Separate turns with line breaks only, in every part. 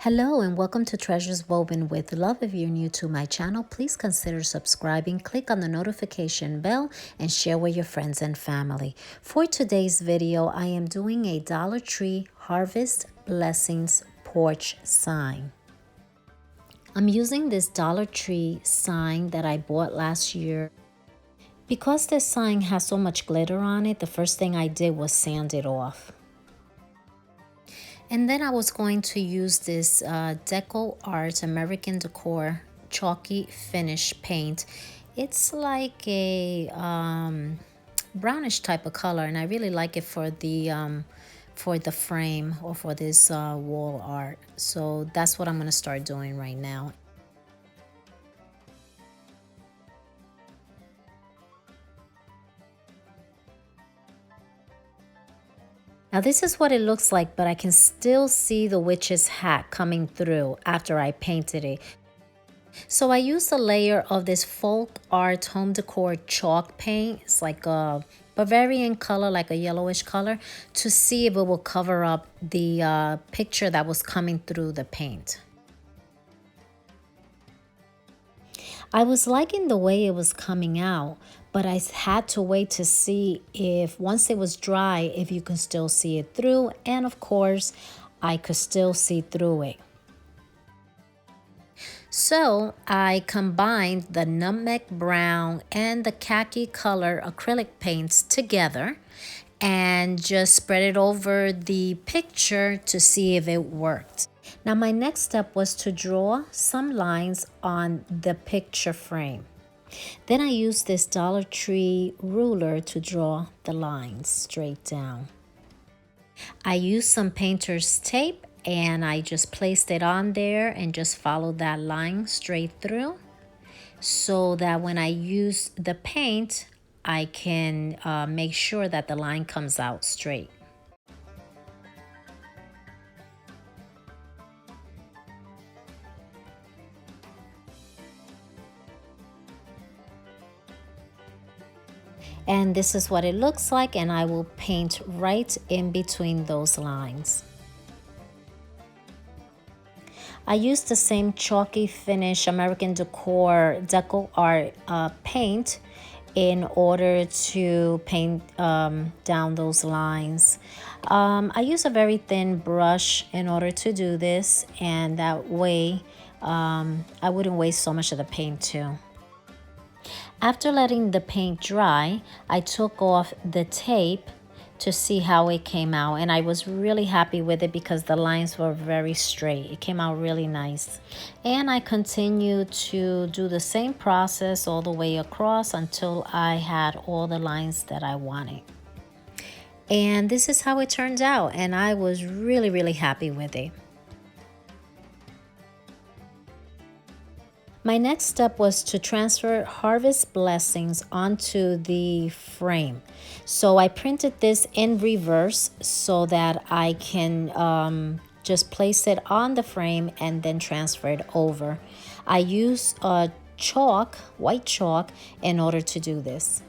Hello and welcome to Treasures Woven with Love. If you're new to my channel, please consider subscribing, click on the notification bell, and share with your friends and family. For today's video, I am doing a Dollar Tree Harvest Blessings porch sign. I'm using this Dollar Tree sign that I bought last year. Because this sign has so much glitter on it, the first thing I did was sand it off. And then I was going to use this Deco Art American Decor chalky finish paint. It's like a brownish type of color, and I really like it for the frame or for this wall art. So that's what I'm going to start doing right now. Now this is what it looks like, but I can still see the witch's hat coming through after I painted it. So I used a layer of this folk art home decor chalk paint. It's like a Bavarian color, like a yellowish color, to see if it will cover up the picture that was coming through the paint. I was liking the way it was coming out, but I had to wait to see if once it was dry, if you can still see it through. And of course, I could still see through it. So I combined the nutmeg brown and the khaki color acrylic paints together and just spread it over the picture to see if it worked. Now my next step was to draw some lines on the picture frame. Then I used this Dollar Tree ruler to draw the lines straight down. I used some painter's tape and I just placed it on there and just followed that line straight through so that when I use the paint, I can make sure that the line comes out straight. And this is what it looks like, and I will paint right in between those lines. I used the same chalky finish American Decor Deco Art paint in order to paint down those lines. I use a very thin brush in order to do this, and that way I wouldn't waste so much of the paint too. After letting the paint dry, I took off the tape to see how it came out, and I was really happy with it because the lines were very straight. It came out really nice. And I continued to do the same process all the way across until I had all the lines that I wanted. And this is how it turned out, and I was really happy with it. My next step was to transfer Harvest Blessings onto the frame. So I printed this in reverse so that I can just place it on the frame and then transfer it over. I used chalk, white chalk, in order to do this.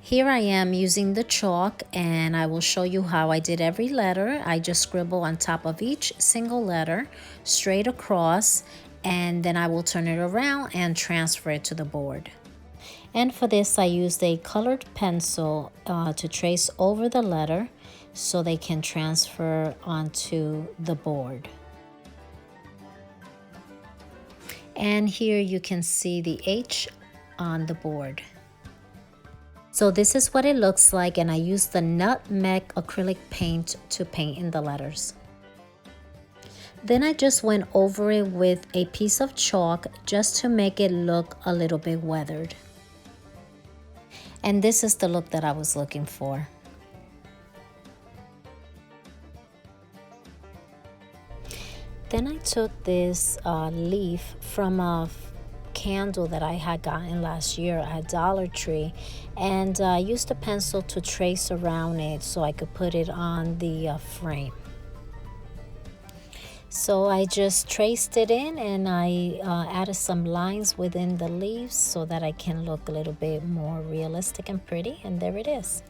Here I am using the chalk, and I will show you how I did every letter. I just scribble on top of each single letter straight across, and then I will turn it around and transfer it to the board. And for this, I used a colored pencil to trace over the letter so they can transfer onto the board. And here you can see the H on the board. So this is what it looks like, and I used the nutmeg acrylic paint to paint in the letters. Then I just went over it with a piece of chalk just to make it look a little bit weathered. And this is the look that I was looking for. Then I took this leaf from a candle that I had gotten last year at Dollar Tree, and used a pencil to trace around it so I could put it on the frame. So I just traced it in, and I added some lines within the leaves so that I can look a little bit more realistic and pretty, and there it is.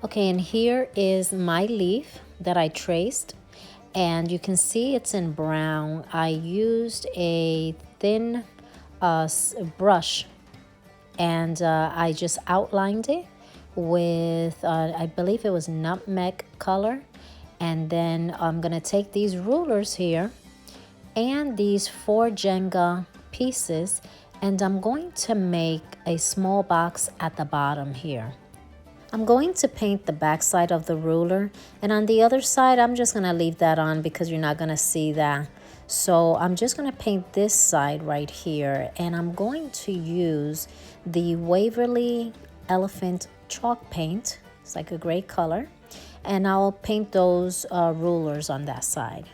Okay, and here is my leaf that I traced, and you can see it's in brown. I used a thin brush, and I just outlined it with, I believe it was nutmeg color. And then I'm gonna take these rulers here and these 4 Jenga pieces, and I'm going to make a small box at the bottom here. I'm going to paint the back side of the ruler, and on the other side I'm just gonna leave that on because you're not gonna see that. So I'm just gonna paint this side right here, and I'm going to use the Waverly Elephant chalk paint. It's like a gray color, and I'll paint those rulers on that side.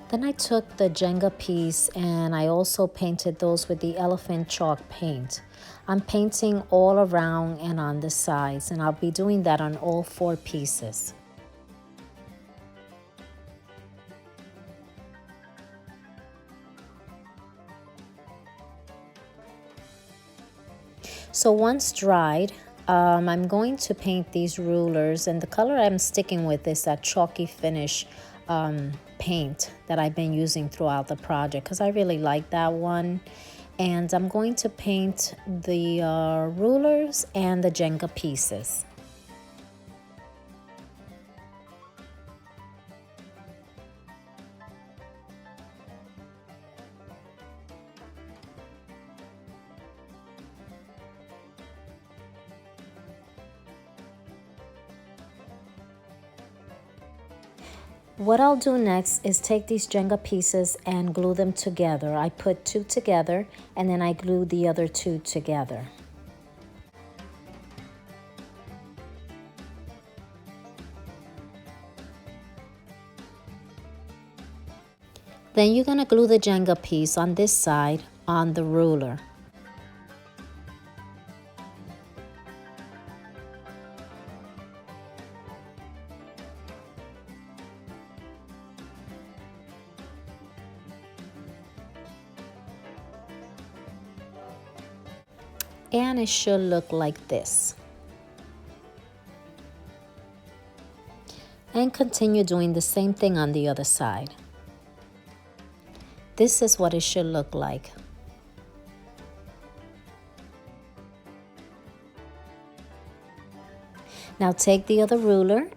Then I took the Jenga piece and I also painted those with the elephant chalk paint. I'm painting all around and on the sides, and I'll be doing that on all 4 pieces. So once dried, I'm going to paint these rulers, and the color I'm sticking with is that chalky finish paint that I've been using throughout the project because I really like that one. And I'm going to paint the rulers and the Jenga pieces. What I'll do next is take these Jenga pieces and glue them together. I put 2 together and then I glue the other 2 together. Then you're gonna glue the Jenga piece on this side on the ruler. And it should look like this. And continue doing the same thing on the other side. This is what it should look like. Now take the other ruler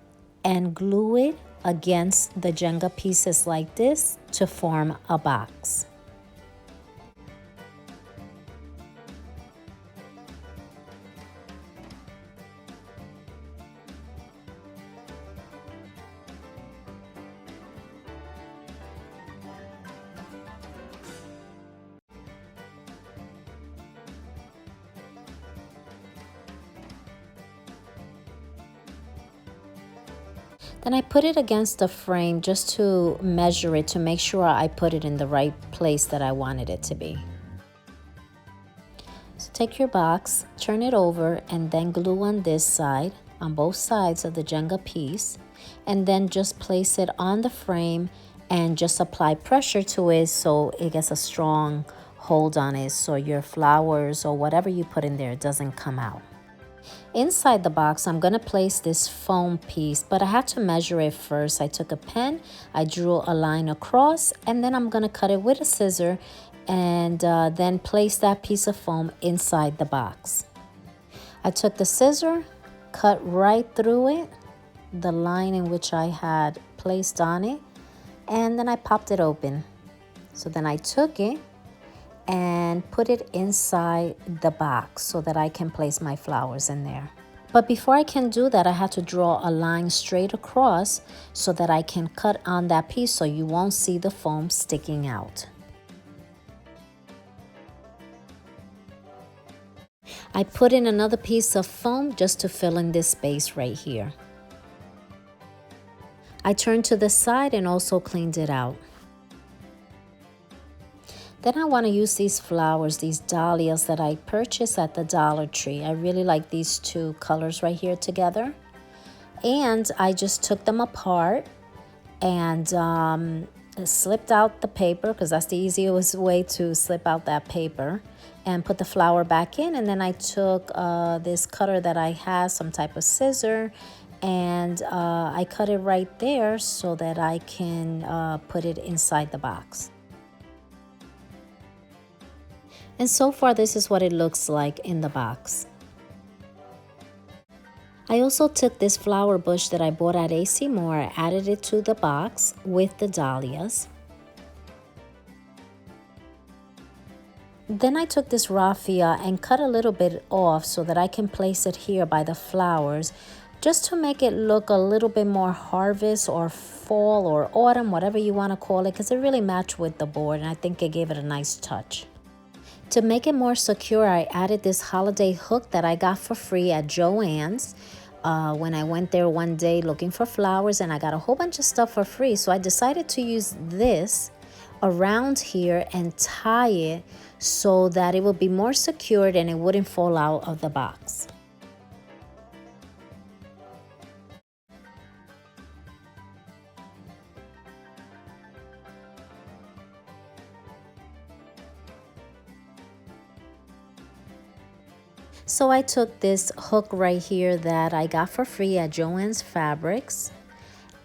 and glue it against the Jenga pieces like this to form a box. Then I put it against the frame just to measure it to make sure I put it in the right place that I wanted it to be. So take your box, turn it over, and then glue on this side, on both sides of the Jenga piece, and then just place it on the frame and just apply pressure to it so it gets a strong hold on it so your flowers or whatever you put in there doesn't come out. Inside the box, I'm going to place this foam piece, but I had to measure it first. I took a pen, I drew a line across, and then I'm going to cut it with a scissor and then place that piece of foam inside the box. I took the scissor, cut right through it, the line in which I had placed on it, and then I popped it open. So then I took it and put it inside the box so that I can place my flowers in there. But before I can do that, I had to draw a line straight across so that I can cut on that piece so you won't see the foam sticking out. I put in another piece of foam just to fill in this space right here. I turned to the side and also cleaned it out. Then I want to use these flowers, these dahlias that I purchased at the Dollar Tree. I really like these 2 colors right here together. And I just took them apart and slipped out the paper, because that's the easiest way to slip out that paper, and put the flower back in. And then I took this cutter that I had, some type of scissor, and I cut it right there so that I can put it inside the box. And so far, this is what it looks like in the box. I also took this flower bush that I bought at AC Moore, added it to the box with the dahlias. Then I took this raffia and cut a little bit off so that I can place it here by the flowers, just to make it look a little bit more harvest or fall or autumn, whatever you want to call it, because it really matched with the board, and I think it gave it a nice touch. To make it more secure, I added this holiday hook that I got for free at Joann's when I went there one day looking for flowers, and I got a whole bunch of stuff for free. So I decided to use this around here and tie it so that it would be more secured and it wouldn't fall out of the box. So I took this hook right here that I got for free at Joann's Fabrics,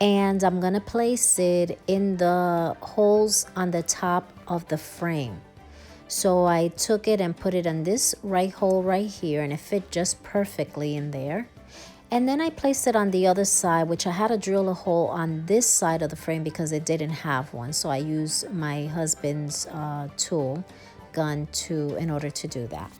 and I'm gonna place it in the holes on the top of the frame. So I took it and put it in this right hole right here, and it fit just perfectly in there. And then I placed it on the other side, which I had to drill a hole on this side of the frame because it didn't have one. So I used my husband's tool gun in order to do that.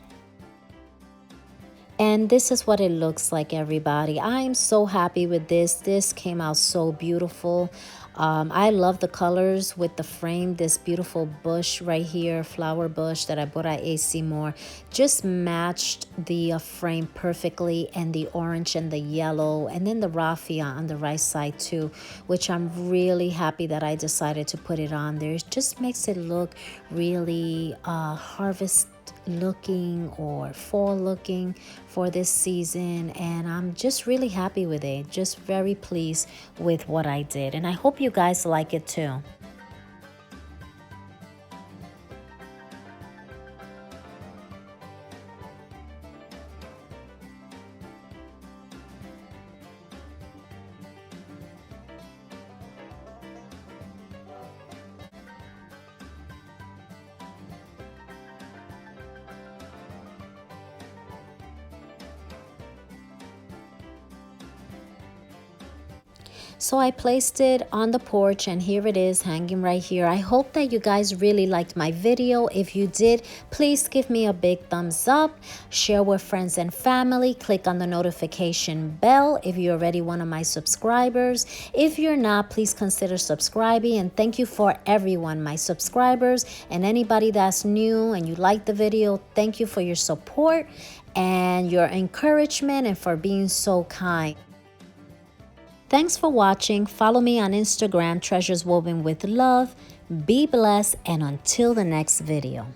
And this is what it looks like, everybody. I'm so happy with this. This came out so beautiful. I love the colors with the frame. This beautiful bush right here, flower bush that I bought at AC Moore, just matched the frame perfectly, and the orange and the yellow, and then the raffia on the right side too, which I'm really happy that I decided to put it on there. It just makes it look really harvest looking or fall looking for this season, and I'm just really happy with it. Just very pleased with what I did, and I hope you guys like it too. So I placed it on the porch, and here it is hanging right here. I hope that you guys really liked my video. If you did, please give me a big thumbs up, share with friends and family, click on the notification bell if you're already one of my subscribers. If you're not, please consider subscribing, and thank you for everyone, my subscribers, and anybody that's new and you like the video. Thank you for your support and your encouragement and for being so kind. Thanks for watching. Follow me on Instagram, Treasures Woven with Love. Be blessed, and until the next video.